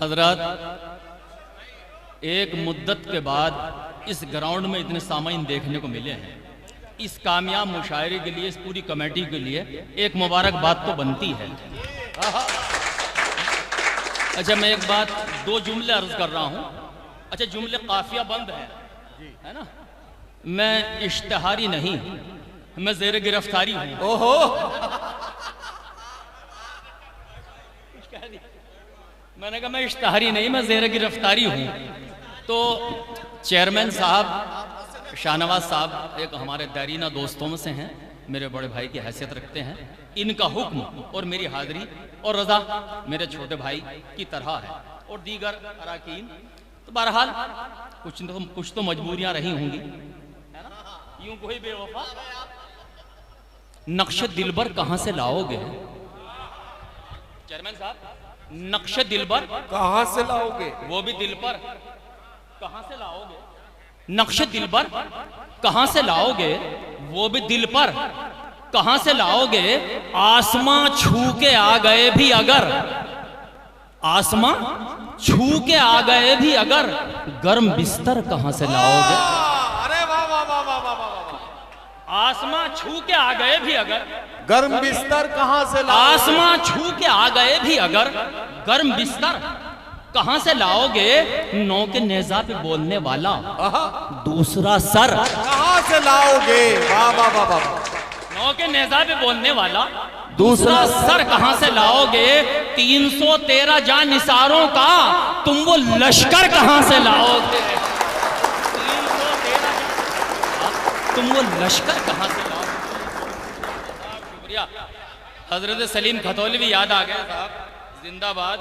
حضرات ایک مدت کے بعد اس گراؤنڈ میں اتنے سامعین دیکھنے کو ملے ہیں. اس کامیاب مشاعرے کے لیے، اس پوری کمیٹی کے لیے ایک مبارک بات تو بنتی ہے. اچھا میں ایک بات، دو جملے عرض کر رہا ہوں. اچھا جملے قافیہ بند ہے نا. میں اشتہاری نہیں، میں زیر گرفتاری ہوں. میں نے کہا میں اشتہاری نہیں، میں زیر گرفتاری ہوں. تو چیئرمین صاحب شاہ نواز صاحب ایک ہمارے دیرینہ دوستوں میں سے ہیں، میرے بڑے بھائی کی حیثیت رکھتے ہیں. ان کا حکم اور میری حاضری اور رضا میرے چھوٹے بھائی کی طرح ہے، اور دیگر اراکین. تو بہرحال کچھ تو مجبوریاں رہی ہوں گی. یوں کوئی بے وفا نقش دلبر کہاں سے لاؤ گے؟ چیئرمین صاحب نقش دلبر کہاں سے لاؤ گے؟ وہ بھی دل پر کہاں سے لاؤ گے؟ نقش دلبر کہاں سے لاؤ گے؟ وہ بھی دل پر کہاں سے لاؤ گے؟ آسماں چھو کے آ گئے بھی اگر، آسماں چھو کے آ گئے بھی اگر، گرم بستر کہاں سے لاؤ گے؟ آسماں چھو کے آ گئے بھی اگر، گرم بستر کہاں سے لاؤ گے؟ آسماں چھو کے آ گئے بھی اگر، گرم بستر کہاں سے لاؤ گے؟ نو کے نیزہ پہ بولنے والا دوسرا سر کہاں سے لاؤ گے؟ نو کے نیزہ پہ بولنے والا دوسرا سر کہاں سے لاؤ گے؟ 313 جان نثاروں کا تم وہ لشکر کہاں سے لاؤ گے؟ تم وہ لشکر کہاں سے لاؤ گے؟ شکریہ. حضرت سلیم کھتولی بھی یاد آ گئے صاحب، زندہ باد.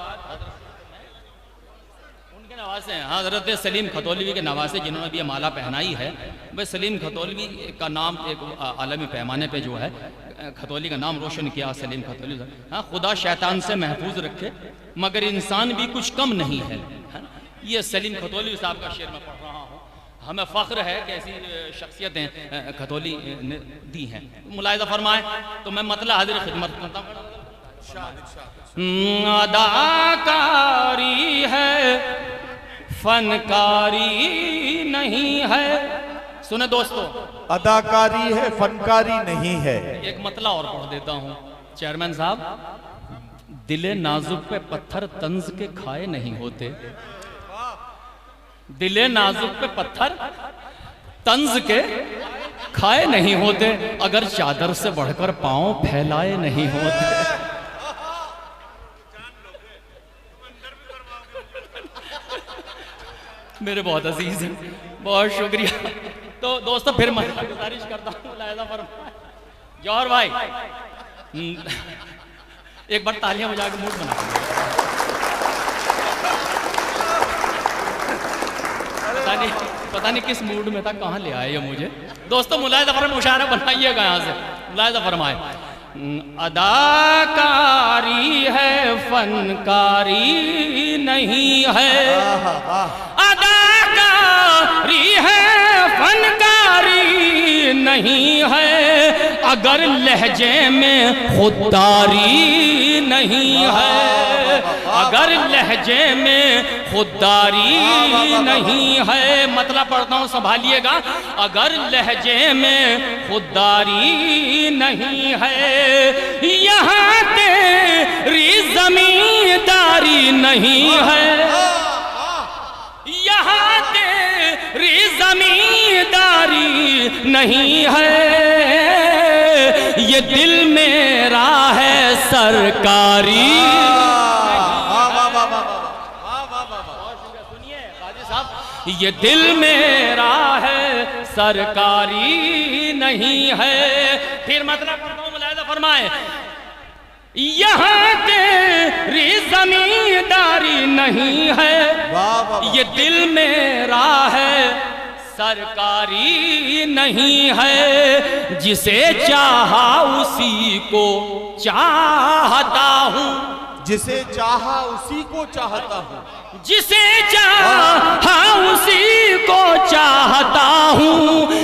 ان کے نواسے ہیں حضرت سلیم کھتولی کے نواسے جنہوں نے بھی یہ مالا پہنائی ہے. بھئی سلیم کھتولی کا نام ایک عالمی پیمانے پہ جو ہے کھتولی کا نام روشن کیا سلیم کھتولی. ہاں خدا شیطان سے محفوظ رکھے مگر انسان بھی کچھ کم نہیں ہے. یہ سلیم کھتولی صاحب کا شعر میں پڑھ رہا ہوں. ہمیں فخر ہے کہ ایسی شخصیتیں کھتولی نے دی ہیں. ملاحظہ فرمائیں تو میں مطلع حاضر خدمت کرتا ہوں. اداکاری ہے فنکاری نہیں ہے. سنیں دوستو، اداکاری ہے فنکاری نہیں ہے. ایک مطلع اور پڑھ دیتا ہوں. چیئرمین صاحب دل نازک پہ پتھر طنز کے کھائے نہیں ہوتے. دل نازک پہ پتھر طنز کے کھائے نہیں ہوتے، اگر چادر سے بڑھ کر پاؤں پھیلائے نہیں ہوتے. میرے بہت عزیز ہیں، بہت شکریہ. تو دوستو پھر میں گزارش کرتا ہوں ملاحظہ فرمائیں. جوہر بھائی ایک بار تالیاں بجا کے موڈ بنا. پتہ نہیں کس موڈ میں تھا، کہاں لے آئے یہ مجھے. دوستو ملاحظہ فرمائیں، مشاعرہ بنائیے گا یہاں سے. ملاحظہ فرمائیں. اداکاری ہے فنکاری نہیں ہے. اداکاری ہے فنکاری نہیں ہے، اگر لہجے میں خودداری نہیں ہے. اگر لہجے میں خودداری نہیں ہے. مطلب پڑھتا ہوں سنبھالیے گا. اگر لہجے میں خودداری نہیں ہے، یہاں تیری زمینداری نہیں ہے. یہاں تیری زمینداری نہیں ہے، یہ دل میرا ہے سرکاری. یہ دل میرا ہے سرکاری نہیں ہے. پھر مطلب پڑھتا ہوں ملاحظہ فرمائیں. یہاں تیری زمینداری نہیں ہے، یہ دل میرا ہے سرکاری نہیں ہے. جسے چاہا اسی کو چاہتا ہوں، جسے چاہا اسی کو چاہتا ہوں. جسے چاہا اسی کو چاہتا ہوں.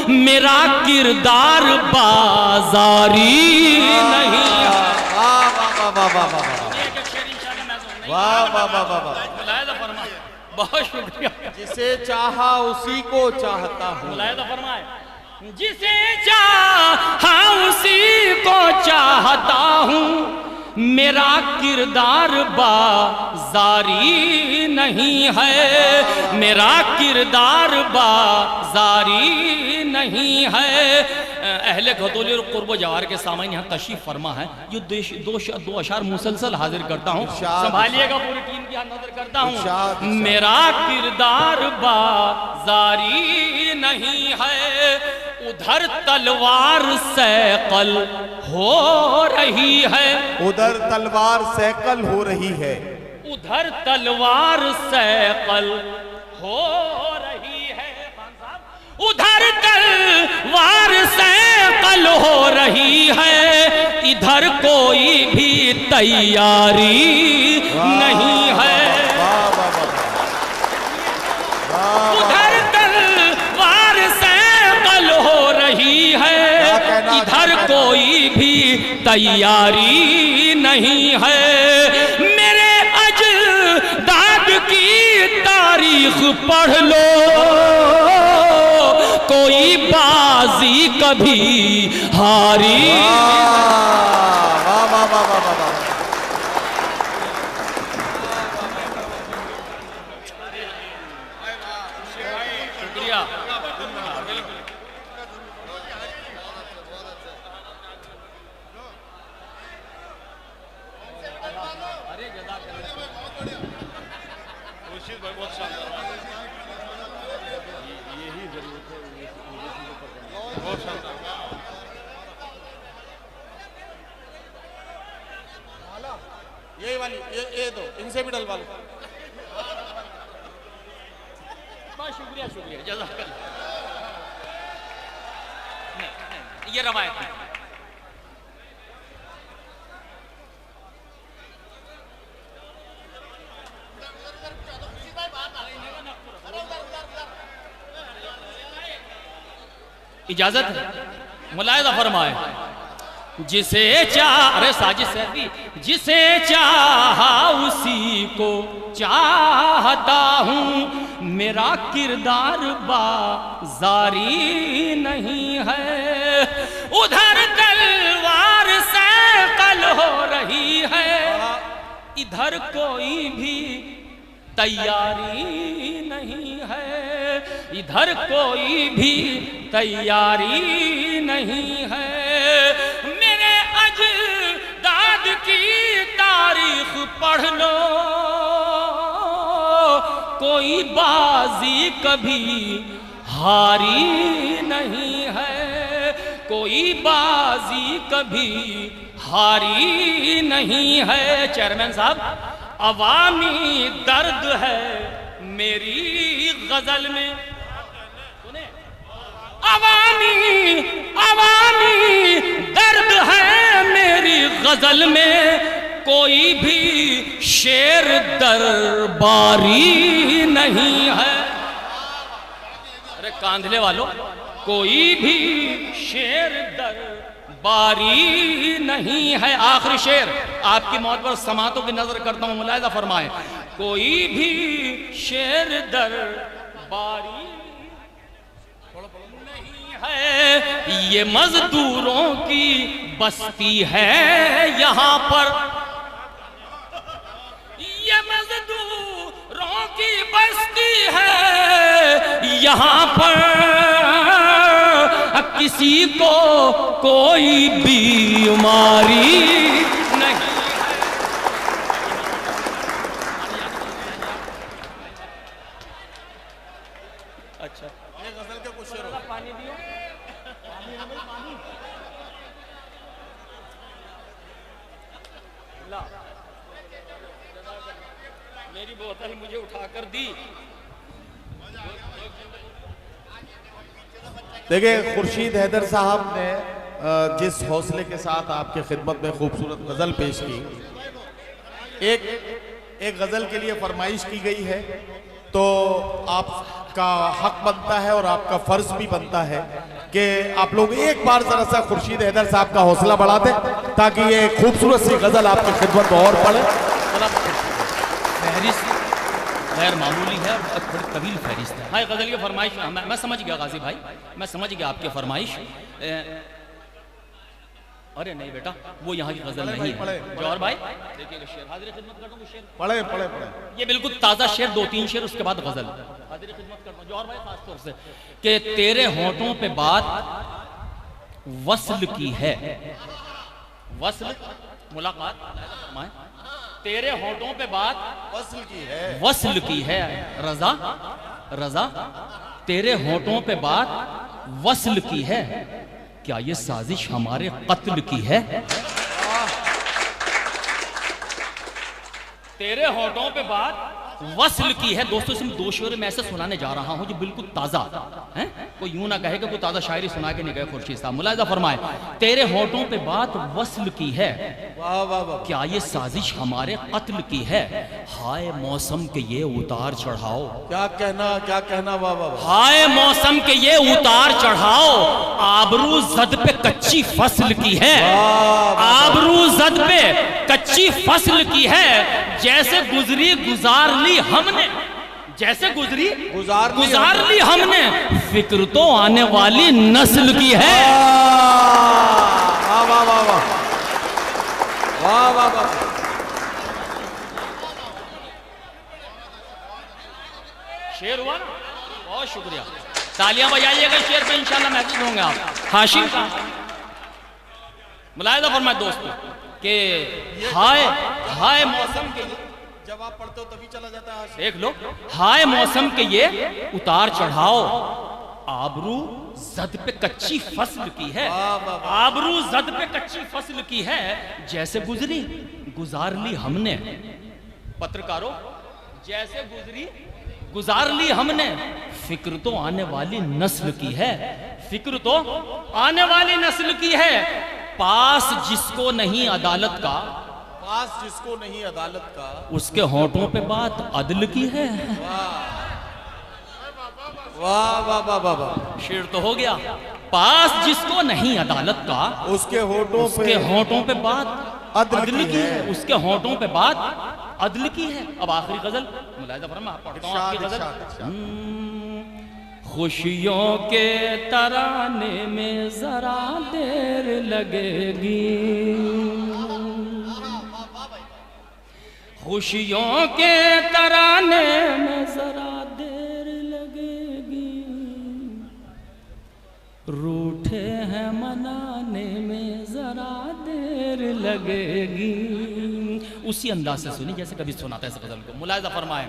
میرا کردار بازاری نہیں ہے. واہ واہ واہ واہ واہ. ملاحظہ فرمائے. بہت شکریہ. جسے چاہا اسی کو چاہتا ہوں. ملاحظہ فرمائے. جسے چاہا اسی کو چاہتا ہوں، میرا کردار بازاری نہیں ہے، میرا کردار بازاری نہیں ہے. اہل کھتولی اور قرب و جوار کے سامعین یہاں تشریف فرما ہے. یہ دو اشعار مسلسل حاضر کرتا ہوں، سنبھالیے گا، پوری ٹیم کی نظر کرتا ہوں. میرا کردار بازاری نہیں ہے، ادھر تلوار سیقل ہو رہی ہے، ادھر تلوار سیکل ہو رہی ہے، ادھر تلوار سیقل ہو رہی ہے. ادھر تلوار سیقل ہو رہی ہے، ادھر کوئی بھی تیاری نہیں ہے. ادھر تلوار سیقل ہو رہی ہے، ادھر کوئی بھی تیاری نہیں ہے. میرے اجداد کی تاریخ پڑھ لو، کوئی بازی کبھی ہاری. واہ واہ واہ واہ واہ. شکریہ. یہی والی یہ دو، ان سے بھی ڈلوا لو. بہت شکریہ. شکریہ، جزاک اللہ. یہ روایت ہے. اجازت ہے، ملاحظہ فرمائے. جسے ارے ساجد سیدی، جسے چاہا اسی کو چاہتا ہوں، میرا کردار بازاری نہیں ہے. ادھر تلوار سیقل ہو رہی ہے، ادھر کوئی بھی تیاری نہیں ہے، ادھر کوئی بھی تیاری نہیں ہے. میرے اجداد کی تاریخ پڑھ لو، کوئی بازی کبھی ہاری نہیں ہے، کوئی بازی کبھی ہاری نہیں ہے. چیئرمین صاحب، عوامی درد ہے میری غزل میں، عوامی درد ہے میری غزل میں، کوئی بھی شیر درباری نہیں ہے. ارے کاندھلے والوں، کوئی بھی شیر درباری نہیں ہے. آخری شعر آپ کی موت پر سماعتوں کی نظر کرتا ہوں، ملاحظہ فرمائیں. کوئی بھی شیر درباری نہیں ہے، یہ مزدوروں کی بستی ہے یہاں پر، یہ مزدوروں کی بستی ہے یہاں پر، کسی کو کوئی بیماری نہیں. اچھا، یہ غزل کے کچھ شعر. پانی دیو. میری بوتل مجھے اٹھا کر دی. دیکھیں، خورشید حیدر صاحب نے جس حوصلے کے ساتھ آپ کے خدمت میں خوبصورت غزل پیش کی، ایک غزل کے لیے فرمائش کی گئی ہے، تو آپ کا حق بنتا ہے اور آپ کا فرض بھی بنتا ہے کہ آپ لوگ ایک بار ذرا سا خورشید حیدر صاحب کا حوصلہ بڑھا دیں تاکہ یہ خوبصورت سی غزل آپ کی خدمت میں اور پڑھیں. فہرست غیر معمولی ہے اور بڑی طویل فہرست ہے. ہاں غزل کی فرمائش میں سمجھ گیا غازی بھائی, میں سمجھ گیا آپ کی فرمائش. ارے نہیں بیٹا وہ یہاں کی غزل نہیں ہے. جوہر بھائی دیکھیے گا شعر, حاضر خدمت کرتا ہوں شعر پڑھے یہ بالکل تازہ شعر, 2-3 شعر اس کے بعد غزل. حاضر خدمت کرتا ہوں جوہر بھائی خاص طور سے کہ تیرے ہونٹوں پہ بات وصل کی ہے. وصل ملاقات, تیرے ہونٹوں پہ بات وصل کی ہے. رضا تیرے ہونٹوں پہ بات وصل کی ہے, کیا یہ سازش ہمارے قتل کی ہے؟ تیرے ہونٹوں پہ بات وصل کی ہے. دوستو اس میں 2 شعر میں ایسے سنانے جا رہا ہوں جو بالکل تازہ ہیں. کوئی یوں نہ کہے کہ کوئی تازہ شاعری سنا کے نہیں گئے خورشید صاحب. ملاحظہ فرمائے تیرے ہونٹوں پہ بات وصل کی ہے, کیا یہ سازش ہمارے قتل کی ہے. ہائے موسم کے یہ اتار چڑھاؤ, کیا کہنا واہ واہ. ہائے موسم کے یہ اتار چڑھاؤ, آبرو زد پہ کچی فصل کی ہے. آبرو زد پہ کچی فصل کی ہے, جیسے گزری گزار لی ہم نے, جیسے گزری گزار لی ہم نے, فکر تو آنے والی نسل کی ہے. واہ واہ واہ واہ واہ واہ واہ. شعر ہوا نا, بہت شکریہ. تالیاں بجائیے گا شعر پہ, انشاءاللہ محفوظ ہوں گے آپ. ہاشم کا ملاحظہ فرمائے دوستو کہ ہائے موسم کے, جب آپ پڑھتے ہو تبھی چلا جاتا ہے. دیکھ لو, ہائے موسم کے یہ اتار چڑھاؤ, آبرو زد پہ کچی فصل کی ہے. آبرو زد پہ کچی فصل کی ہے, جیسے گزری گزار لی ہم نے. پترکاروں جیسے گزری گزار لی ہم نے, فکر تو آنے والی نسل کی ہے. فکر تو آنے والی نسل کی ہے, پاس جس کو نہیں عدالت کا, پاس جس کو نہیں عدالت کا, اس کے ہونٹوں پہ بات عدل کی ہے. واہ واہ واہ واہ واہ. شعر تو ہو گیا. پاس جس کو نہیں عدالت کا, اس کے ہونٹوں پہ بات عدل کی ہے. اس کے ہونٹوں پہ بات عدل کی ہے. اب آخری غزل ملاحظہ فرما پڑھتا ہوں آپ کی غزل. خوشیوں کے ترانے میں ذرا دیر لگے گی, خوشیوں کے ترانے میں ذرا دیر لگے گی, روٹھے ہیں منانے میں ذرا دیر لگے گی. اسی انداز سے سنی جیسے کبھی سناتا ہے اس غزل کو. ملاحظہ فرمائیں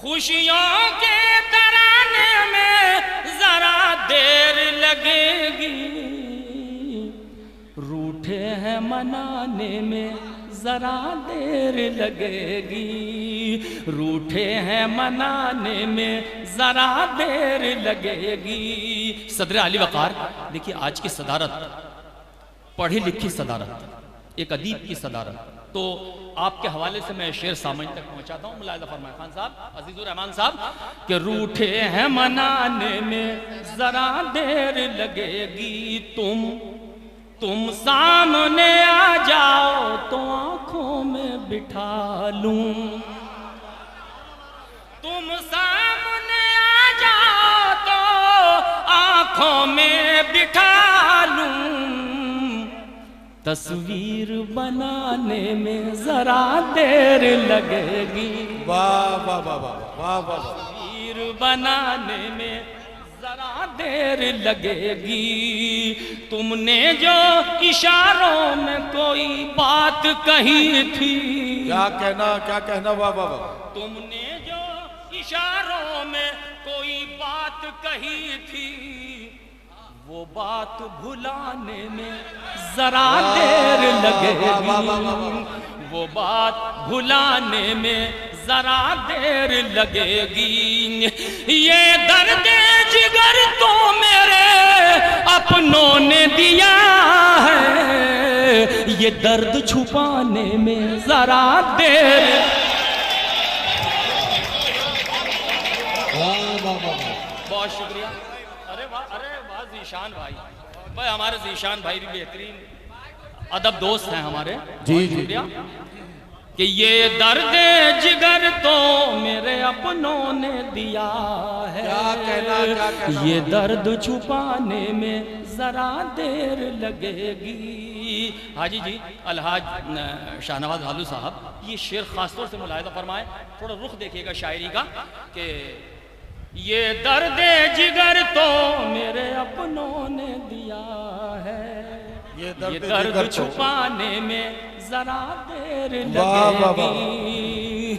خوشیوں کے ترانے میں ذرا دیر لگے گی, روٹھے ہیں منانے میں ذرا دیر لگے گی, روٹھے ہیں منانے میں ذرا دیر لگے گی. صدر علی وقار دیکھیے, آج کی صدارت پڑھی لکھی صدارت, ایک ادیب کی صدارت, تو آپ کے حوالے سے میں شعر سامنے تک پہنچاتا ہوں. ملاحظہ فرمائے خان صاحب, عزیز الرحمان صاحب, کہ روٹھے ہیں منانے میں ذرا دیر لگے گی, تم سامنے آ جاؤ تو آنکھوں میں بٹھا لوں, تم سامنے آ جاؤ تو آنکھوں میں بٹھا لوں, تصویر بنانے میں ذرا دیر لگے گی. واہ واہ واہ واہ واہ. تصویر بنانے میں ذرا دیر لگے گی, تم نے جو اشاروں میں کوئی بات کہی تھی, کیا کہنا واہ واہ واہ. تم نے جو اشاروں میں کوئی بات کہی تھی, وہ بات بھلانے میں ذرا دیر لگے گی, وہ بات بھلانے میں ذرا دیر لگے گی. یہ درد جگر تو میرے اپنوں نے دیا ہے, یہ درد چھپانے میں ذرا دیر. بہت شکریہ. ارے واہ ذیشان بھائی ہمارے ذیشان بھائی بھی بہترین ادب دوست ہیں ہمارے. جی شکریہ. کہ یہ درد جگر تو میرے اپنوں نے دیا ہے، یہ درد چھپانے میں ذرا دیر لگے گی۔ حاجی جی الحاج شاہنواز حالو صاحب یہ شعر خاص طور سے ملاحظہ فرمائے، تھوڑا رخ دیکھیے گا شاعری کا کہ یہ درد جگر تو میرے اپنوں نے دیا ہے، یہ درد چھپانے میں ذرا دیر لگے گی،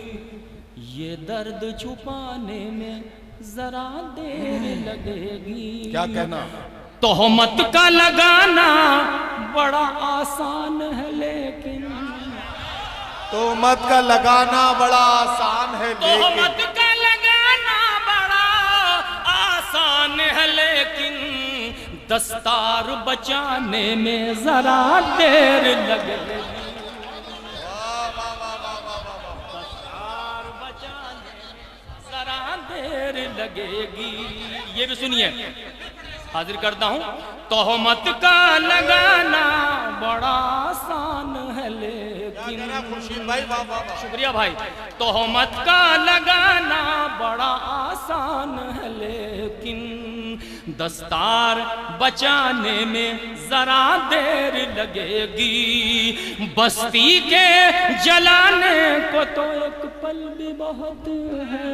یہ درد چھپانے میں ذرا دیر لگے گی۔ کیا کہنا؟ تہمت کا لگانا بڑا آسان ہے لیکن، تہمت کا لگانا بڑا آسان ہے تہمت کا لگانا بڑا آسان ہے لیکن، دستار بچانے میں ذرا دیر لگے گی، دستار بچانے میں ذرا دیر لگے گی۔ یہ بھی سنیے، حاضر کرتا ہوں۔ تہمت کا لگانا بڑا آسان ہے لیکن، شکریہ بھائی، تہمت کا لگانا بڑا آسان ہے لیکن، دستار بچانے میں ذرا دیر لگے گی، بستی کے جلانے کو تو ایک پل بھی بہت ہے،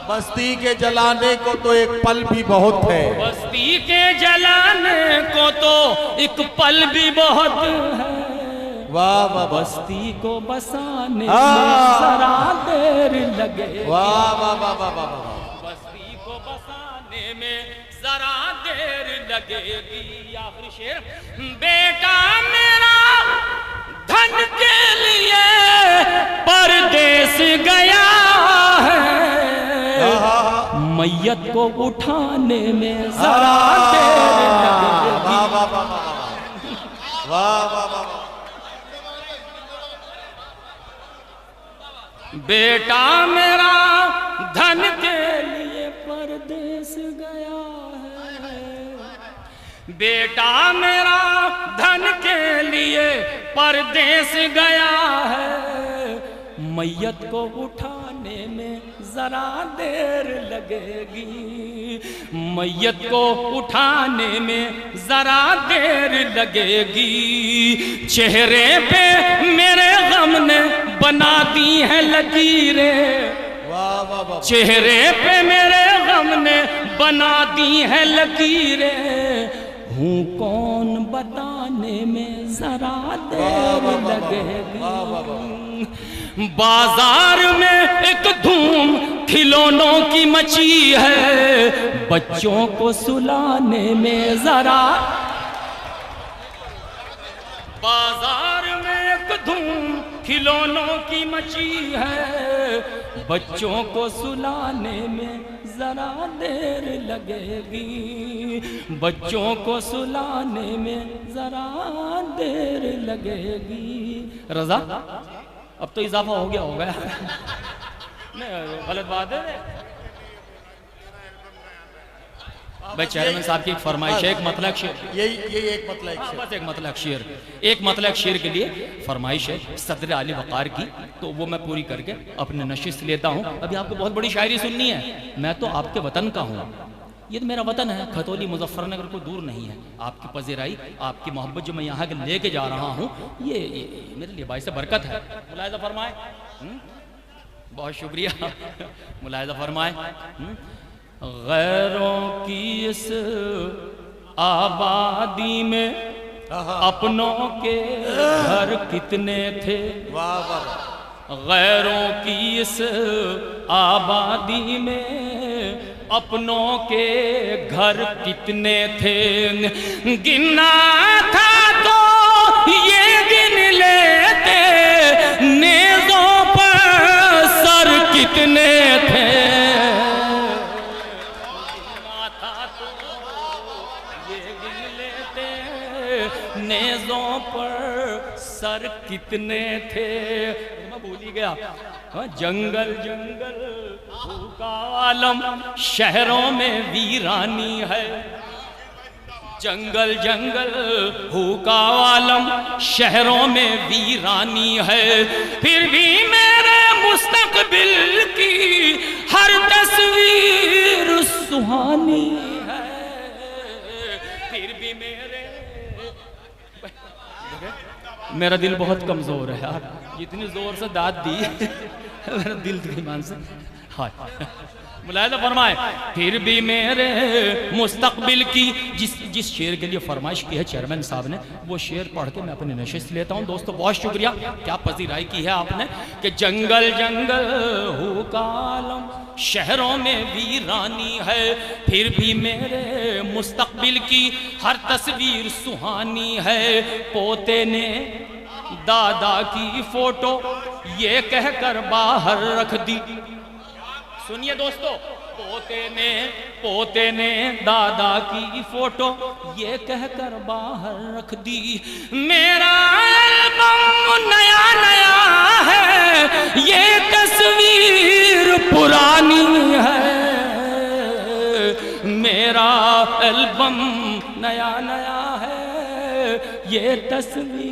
بستی کے جلانے کو تو ایک پل بھی بہت ہے، بستی کے جلانے کو تو ایک پل بھی بہت ہے، واہ واہ، بستی کو بسانے میں ذرا دیر لگے، واہ واہ واہ واہ واہ، بستی کو بسانے میں ذرا دیر لگے گی۔ آخری شعر، بیٹا میرا دھن کے لیے پردیس گیا ہے، میت کو اٹھانے میں ذرا دیر لگے گی، واہ واہ واہ واہ واہ واہ، بیٹا میرا دھن کے لیے پردیس گیا ہے، بیٹا میرا دھن کے لیے پردیس گیا ہے، میت کو اٹھانے میں ذرا دیر لگے گی، میت کو اٹھانے میں ذرا دیر لگے گی، چہرے پہ میرے غم نے بنا دی ہے لکیریں، چہرے پہ میرے غم نے بنا دی ہے لکیریں، ہوں کون بتانے میں ذرا دیر لگے گی، بازار میں ایک دھوم کھلونوں کی مچی ہے، بچوں کو سلانے میں ذرا، بازار میں ایک دھوم کھلونوں کی مچی ہے، بچوں کو سلانے میں ذرا دیر لگے گی، بچوں کو سلانے میں ذرا دیر لگے گی۔ رضا اب تو اضافہ ہو گیا نہیں غلط بات ہے بھائی، چیئرمین صاحب کی ایک فرمائش ہے، ایک مطلق شعر، یہی ایک مطلق شعر، بس ایک مطلق شعر، ایک مطلق شعر کے لیے فرمائش ہے صدر علی وقار کی، تو وہ میں پوری کر کے اپنے نشست لیتا ہوں۔ ابھی آپ کو بہت بڑی شاعری سننی ہے، میں تو آپ کے وطن کا ہوں، یہ تو میرا وطن ہے، کھتولی مظفر نگر کو دور نہیں ہے، آپ کی پذیرائی، آپ کی محبت جو میں یہاں کے لے کے جا رہا ہوں، یہ میرے لیے باعث برکت ہے۔ ملاحظہ فرمائے، بہت شکریہ، ملاحظہ فرمائے، غیروں کی اس آبادی میں اپنوں کے گھر کتنے تھے، غیروں کی اس آبادی میں اپنوں کے گھر کتنے تھے، گننا تھا تو یہ گن لیتے، نیزوں پر سر کتنے تھے، گننا تھا تو یہ گن لیتے، نیزوں پر سر کتنے تھے، میں بھول ہی گیا، جنگل جنگل بھوکا عالم، شہروں میں ویرانی ہے، جنگل جنگل ہو کا عالم شہروں میں ویرانی ہے، پھر بھی میرے مستقبل کی ہر تصویر سہانی ہے، پھر بھی میرا دل بہت کمزور ہے یار، جتنی زور سے داد دی میرا دل ایمان سے ملاحظہ فرمائے، پھر بھی میرے مستقبل کی جس شعر کے لیے فرمائش کی ہے چیئرمین صاحب نے، وہ شعر پڑھ کے میں اپنی نشست لیتا ہوں۔ دوستو بہت شکریہ، کیا پذیرائی کی ہے آپ نے کہ جنگل جنگل ہو کا عالم شہروں میں ویرانی ہے، پھر بھی میرے مستقبل کی ہر تصویر سہانی ہے، پوتے نے دادا کی فوٹو یہ کہہ کر باہر رکھ دی، سنیے دوستو، پوتے نے دادا کی فوٹو یہ کہہ کر باہر رکھ دی، میرا البم نیا نیا ہے یہ تصویر پرانی ہے، میرا البم نیا نیا ہے یہ تصویر